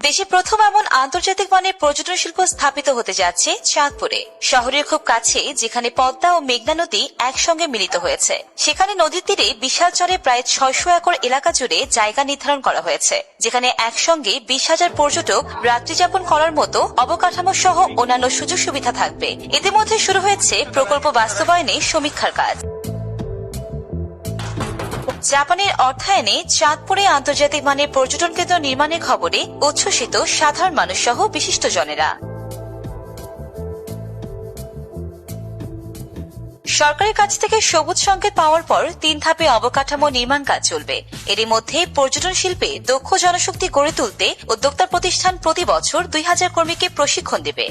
দেশে প্রথম এমন আন্তর্জাতিক মানের পর্যটন শিল্প স্থাপিত হতে যাচ্ছে চাঁদপুরে। শহরের খুব কাছে, যেখানে পদ্মা ও মেঘনা নদী একসঙ্গে মিলিত হয়েছে। সেখানে নদীর তীরে বিশাল চরে প্রায় ৬০০ একর এলাকা জুড়ে জায়গা নির্ধারণ করা হয়েছে, যেখানে একসঙ্গে ২০,০০০ পর্যটক রাত্রিযাপন করার মতো অবকাঠামো সহ অন্যান্য সুযোগ সুবিধা থাকবে। ইতিমধ্যে শুরু হয়েছে প্রকল্প বাস্তবায়নে সমীক্ষার কাজ। জাপানের অর্থায়নে চাঁদপুরে আন্তর্জাতিক মানের পর্যটন কেন্দ্র নির্মাণের খবরে উচ্ছ্বসিত সাধারণ মানুষ সহ বিশিষ্টজনেরা। সরকারের কাছ থেকে সবুজ সংকেত পাওয়ার পর ৩ ধাপে অবকাঠামো নির্মাণ কাজ চলবে। এরই মধ্যে পর্যটন শিল্পে দক্ষ জনশক্তি গড়ে তুলতে উদ্যোক্তা প্রতিষ্ঠান প্রতি বছর ২,০০০ কর্মীকে প্রশিক্ষণ দেবে।